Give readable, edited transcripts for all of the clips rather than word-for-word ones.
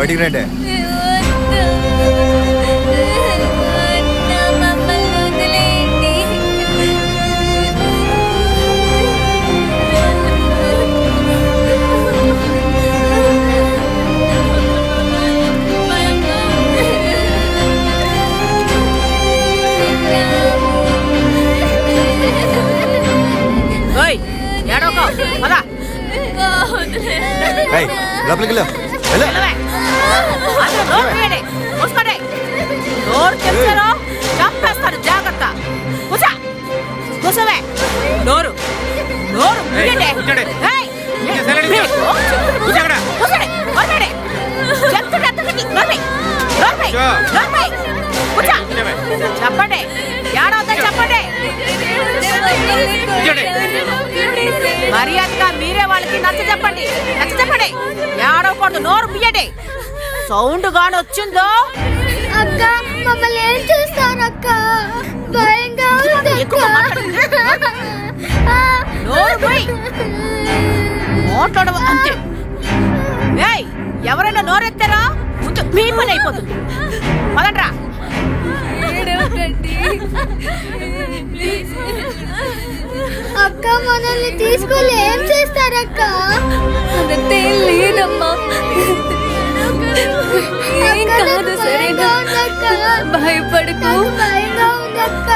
బయటికి రండి. లోపలికి చంపేస్తాను జాగ్రత్త. కూసవే నోరు నోరు చెప్పండి ఏడవుతా చెప్పండి. మర్యాదగా మీరే వాళ్ళకి నచ్చ చెప్పండి ఏడవకూడదు. నోరు బియ్యండి. సౌండ్ గాని వచ్చిందో అక్క మమ్మల్ని ఏం చేస్తారక్క? భయంగా అంతే. ఎవరైనా నోరెత్తారా ముందు మీ పని అయిపోతుంది. పదండ్రా. అక్క మనల్ని తీసుకొని ఏం చేస్తారక్క? అదంతే లేదమ్మా. ఏం కాదు సరేనా? భయపడకు. భయంగా ఉందక్క.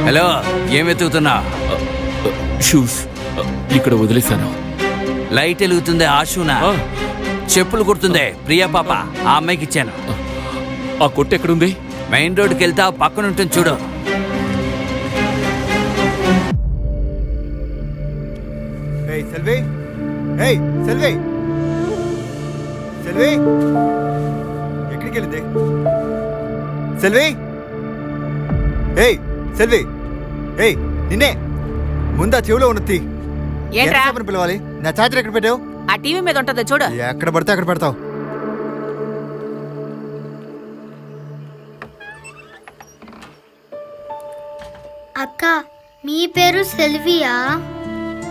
హలో, ఏం వెతుకుతున్నా? షూస్ ఇక్కడ వదిలేశాను. లైట్ వెలుగుతుందే ఆ షూనా? చెప్పులు కుడుతుందే ప్రియా పాప, ఆ అమ్మాయికి ఇచ్చాను. ఆ కొట్టు ఎక్కడుంది? మెయిన్ రోడ్డుకి వెళ్తా పక్కన ఉంటుంది చూడు. సెల్వి, సెల్వి, సెల్వి, ఎక్కడికి వెళ్ళింది? సెల్వి, సెల్వి, నిన్నే. ముందా చెవిలో ఉన్నది పిలవాలి. నా చార్జర్ ఎక్కడ పెట్టావు? ఆ టీవీ మీద ఉంటుందో చూడు. ఎక్కడ పడితే అక్కడ పెడతావు. అక్క మీ పేరు సెల్వియా?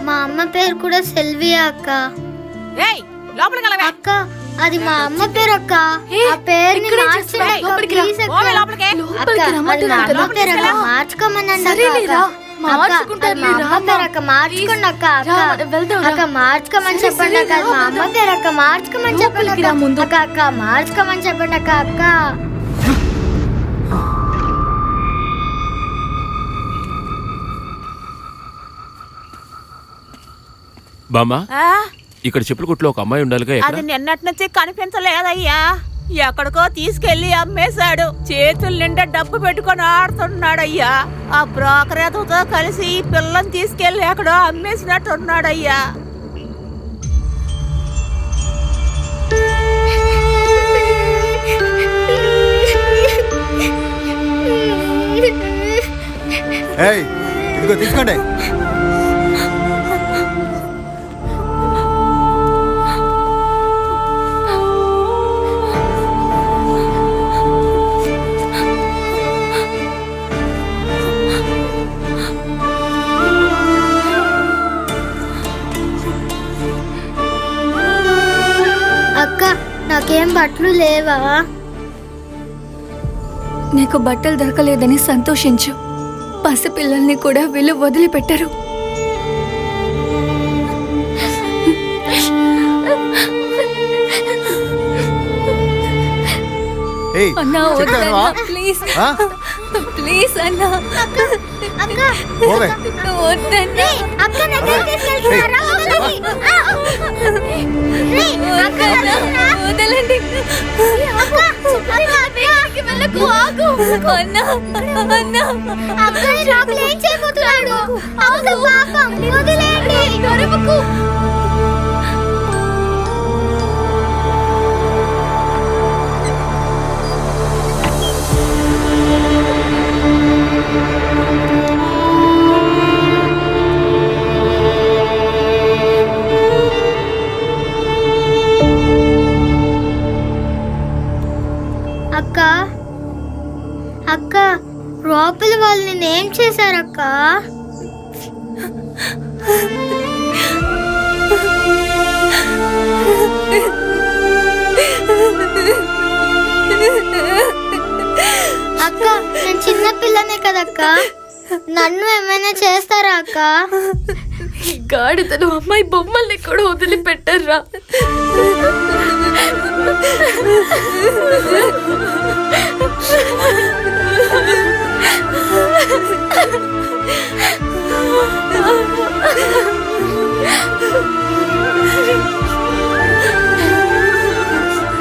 మా అమ్మ పేరు కూడా సెల్వియా అక్క. అక్క అది మా అమ్మ పేరు అక్క. ఆ పేరుని మార్చుకోమనండి అక్క. మార్చుకోమని చెప్పండి అక్క. మా అమ్మ పేరు అక్క. మార్చుకోమని చెప్పండి అక్క. అక్క మార్చుకోమని చెప్పండి అక్క. అక్క బామ్మా, ఇక్కడ చెప్పుల కొట్లో ఒక అమ్మాయి ఉండాలిగా. అది నిన్నటి నుంచి కనిపించలేదయ్యా. ఎక్కడికో తీసుకెళ్లి అమ్మేశాడు. చేతుల నిండా డబ్బు పెట్టుకొని ఆడుతున్నాడయ్యా. ఆ బ్రోకరేతతో కలిసి ఈ పిల్లని తీసుకెళ్లి ఎక్కడో అమ్మేసినట్టు ఉన్నాడయ్యా. ఇదిగో తీసుకోండి. నాకేం బట్టలు లేవా? నీకు బట్టలు దొరకలేదని సంతోషించు. పసిపిల్లల్ని కూడా వీళ్ళు వదిలిపెట్టరు. అన్నా ప్లీజ్ ప్లీజ్ అన్నా వద్దన్నా. వదలండి. అక్క లోపల వాళ్ళు నేనేం చేశారక్క? అక్క నేను చిన్న పిల్లనే కదక్క, నన్ను ఏమైనా చేస్తారా అక్క? గాడిదలు అమ్మాయి బొమ్మల్ని కూడా వదిలిపెట్టర్రా.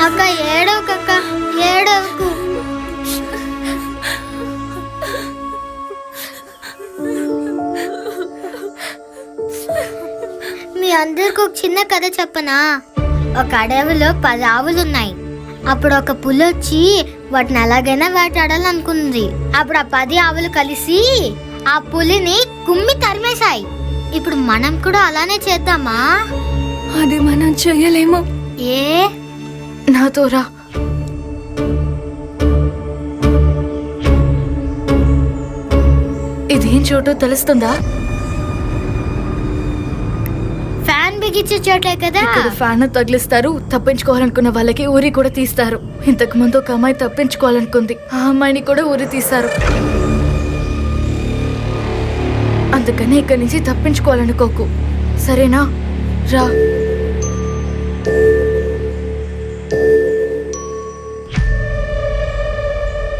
అక్క ఏడవకక్క, ఏడవకు. మీ అందరికి ఒక చిన్న కథ చెప్పనా? ఒక అడవిలో 10 ఆవులున్నాయి. అప్పుడు ఒక పులి వచ్చి వాటిని ఎలాగైనా వేటాడాలనుకుంది. అప్పుడు ఆ 10 ఆవులు కలిసి ఆ పులిని కుమ్మి తరిమేశాయి. ఇప్పుడు మనం కూడా అలానే చేద్దామా? అది మనం చేయలేము. ఏ? నాతో రా. ఇదేం చోటో తెలుస్తుందా? ఫ్యాన్ బిగించే చోటే కదా. ఇక్కడ ఫ్యాన్ తగిలిస్తారు, తప్పించుకోవాలనుకున్న వాళ్ళకి ఊరి కూడా తీస్తారు. ఇంతకు ముందు ఒక అమ్మాయి తప్పించుకోవాలనుకుంది, ఆ అమ్మాయిని కూడా ఊరి తీస్తారు. అందుకని ఇక్కడి నుంచి తప్పించుకోవాలనుకోకు, సరేనా? రా.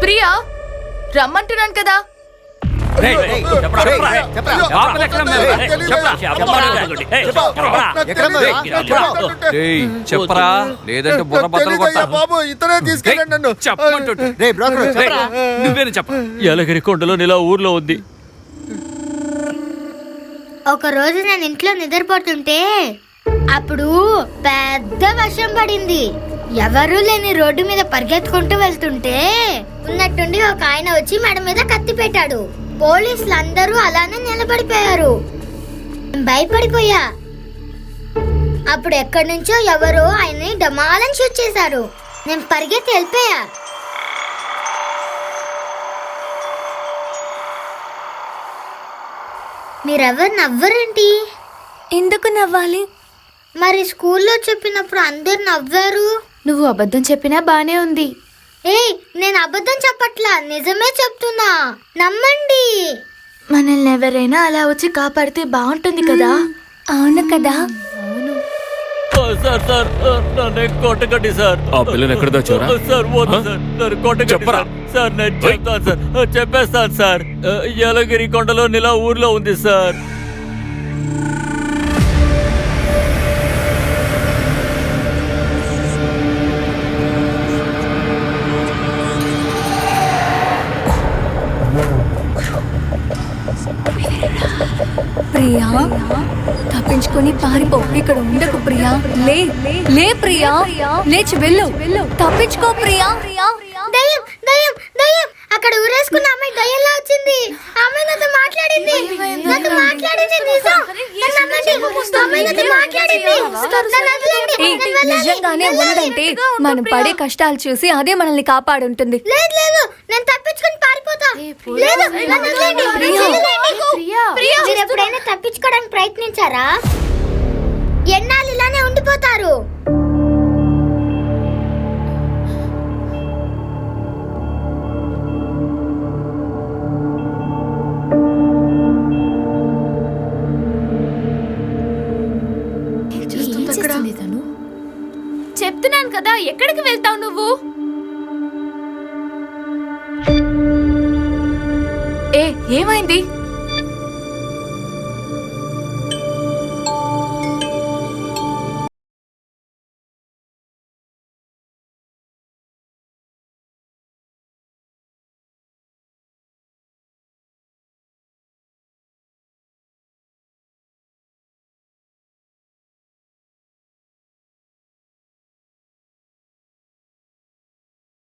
ప్రియా, రమ్మంటున్నాను కదా. రేయ్, చెప్పరా, చెప్పరా. చెప్పరా. లోపల ఎక్కడ ఉన్నావు? రేయ్, చెప్పరా. చెప్పరా. రేయ్, చెప్పరా, లేదంటే బుర్ర బద్దలు కొడతా. బాబు ఇతనే తీసుకెళ్ళండి నన్ను. చెప్పమంటుంటే. రేయ్ బ్రోకర్ చెప్పరా. నువ్వేనా చెప్ప. యాలగిరి కొండలో ఇలా ఊర్లో ఉంది. ఒక రోజు నేను ఇంట్లో నిద్రపోతుంటే అప్పుడు పెద్ద వర్షం పడింది. ఎవరూ లేని రోడ్డు మీద పరిగెత్తుకుంటూ వెళ్తుంటే ఉన్నట్టుండి ఒక ఆయన వచ్చి మెడ మీద కత్తి పెట్టాడు. పోలీసులు అందరూ అలానే నిలబడిపోయారు. భయపడిపోయా. అప్పుడు ఎక్కడి నుంచో ఎవరో ఆయన్ని డమాలని షూట్ చేశారు. నేను పరిగెత్తి వెళ్ళిపోయా. మీరెవరు నవ్వరేంటి? ఎందుకు నవ్వాలి? మరి స్కూల్లో చెప్పినప్పుడు అందరు నవ్వారు. నువ్వు అబద్ధం చెప్పినా బానే ఉంది. ఏయ్, నేను అబద్ధం చెప్పట్లా, నిజమే చెప్తున్నా, నమ్మండి. మనల్ని ఎవరైనా అలా వచ్చి కాపాడితే బాగుంటుంది కదా. అవును కదా. సార్ సార్ నన్ను కొట్టకండి సార్. ఆ పిల్లని ఎక్కడ దాచారా? సార్ వద్దు సార్, నన్ను కొట్టకండి చెప్పరా. సార్. నేను చెప్తాను సార్, చెప్పేస్తాను సార్. యాలగిరి కొండలో నిలా ఊర్లో ఉంది సార్. ప్రియా, తప్పించుకొని పారిపో. ఇక్కడ ఉండకు ప్రియా. లే లే ప్రియా, లేచి వెళ్ళు. తప్పించుకో ప్రియా. దయ్యం, దయ్యం, దయ్యం. అక్కడ ఊరేసుకున్న అమ్మాయి దయ్యంలా వచ్చింది. అమ్మాయి నాతో మాట్లాడింది. నాతో మాట్లాడింది నిజం. నన్ను నమ్మండి. అమ్మాయి నాతో మాట్లాడింది. నన్ను వదలండి. నన్ను వదలండి. నిజంగానే ఉందంటే మనం పడే కష్టాలు చూసి అదే మనల్ని కాపాడుంటుంది. లేదు లేదు, నేను తప్పించుకొని పారిపోతా. లేదు, నన్ను వదలండి. మీరు ఎప్పుడైనా తప్పించుకోవడానికి ప్రయత్నించారా? ఎన్నాళ్ళు ఇలానే ఉండిపోతారు? చెప్తున్నాను కదా, ఎక్కడికి వెళ్తావు నువ్వు? ఏమైంది?